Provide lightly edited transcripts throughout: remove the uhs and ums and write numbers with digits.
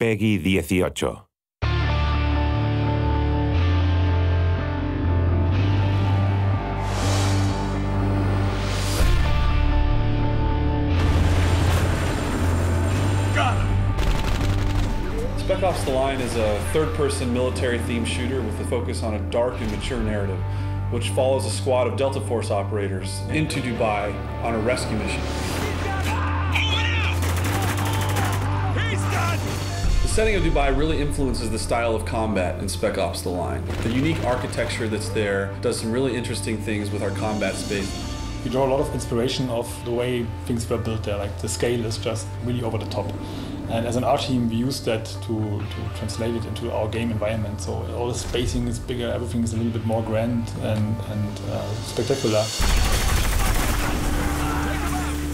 Peggy 18. Spec Ops: The Line is a third-person military-themed shooter with a focus on a dark and mature narrative, which follows a squad of Delta Force operators into Dubai on a rescue mission. The setting of Dubai really influences the style of combat in Spec Ops: The Line. The unique architecture that's there does some really interesting things with our combat space. We draw a lot of inspiration of the way things were built there, like the scale is just really over the top. And as an art team, we use that to translate it into our game environment. So all the spacing is bigger, everything is a little bit more grand and spectacular.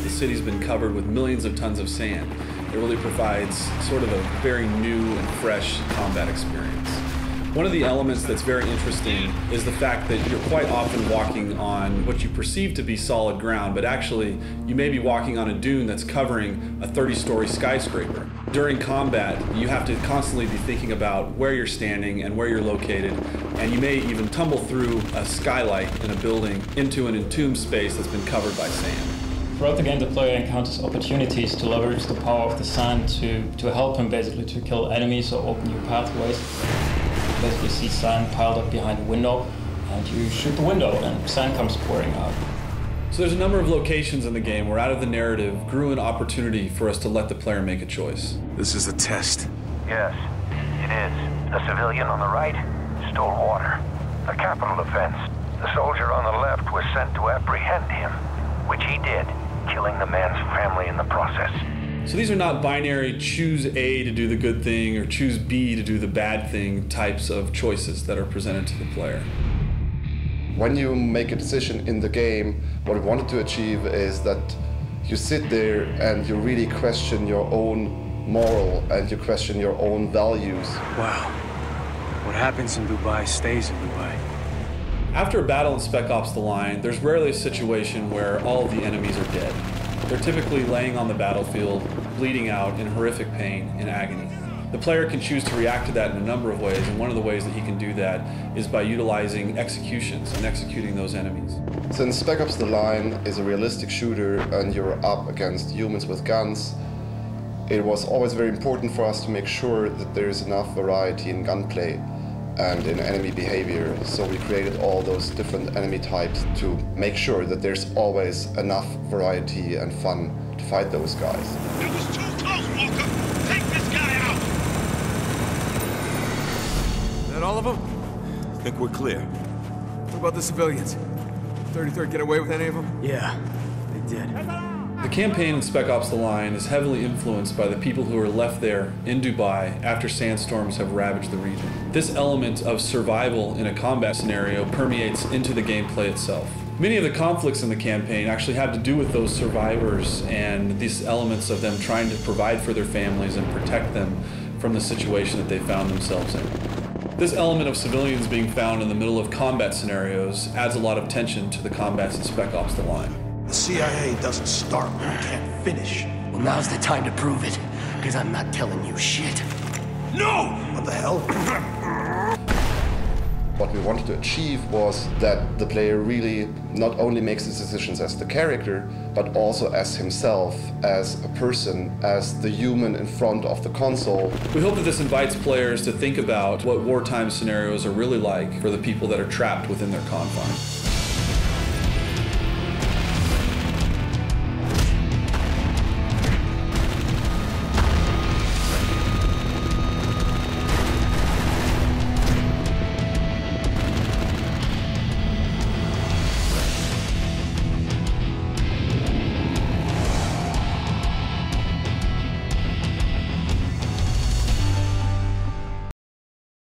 The city's been covered with millions of tons of sand. It really provides sort of a very new and fresh combat experience. One of the elements that's very interesting is the fact that you're quite often walking on what you perceive to be solid ground, but actually you may be walking on a dune that's covering a 30-story skyscraper. During combat, you have to constantly be thinking about where you're standing and where you're located, and you may even tumble through a skylight in a building into an entombed space that's been covered by sand. Throughout the game, the player encounters opportunities to leverage the power of the sand to help him basically to kill enemies or open new pathways. You basically see sand piled up behind a window, and you shoot the window and sand comes pouring out. So there's a number of locations in the game where out of the narrative grew an opportunity for us to let the player make a choice. This is a test. Yes, it is. The civilian on the right stole water. A capital offense. The soldier on the left was sent to apprehend him, which he did, killing the man's family in the process. So these are not binary choose A to do the good thing or choose B to do the bad thing types of choices that are presented to the player. When you make a decision in the game, what we wanted to achieve is that you sit there and you really question your own moral and you question your own values. Wow. What happens in Dubai stays in Dubai. After a battle in Spec Ops: The Line, there's rarely a situation where all of the enemies are dead. They're typically laying on the battlefield, bleeding out in horrific pain and agony. The player can choose to react to that in a number of ways, and one of the ways that he can do that is by utilizing executions and executing those enemies. Since Spec Ops: The Line is a realistic shooter and you're up against humans with guns, it was always very important for us to make sure that there is enough variety in gunplay and in enemy behavior. So we created all those different enemy types to make sure that there's always enough variety and fun to fight those guys. It was too close, Walker! Take this guy out! Is that all of them? I think we're clear. What about the civilians? 33rd get away with any of them? Yeah, they did. The campaign in Spec Ops: The Line is heavily influenced by the people who are left there in Dubai after sandstorms have ravaged the region. This element of survival in a combat scenario permeates into the gameplay itself. Many of the conflicts in the campaign actually have to do with those survivors and these elements of them trying to provide for their families and protect them from the situation that they found themselves in. This element of civilians being found in the middle of combat scenarios adds a lot of tension to the combats in Spec Ops: The Line. The CIA doesn't start when it can't finish. Well, now's the time to prove it, because I'm not telling you shit. No! What the hell? What we wanted to achieve was that the player really not only makes his decisions as the character, but also as himself, as a person, as the human in front of the console. We hope that this invites players to think about what wartime scenarios are really like for the people that are trapped within their confines.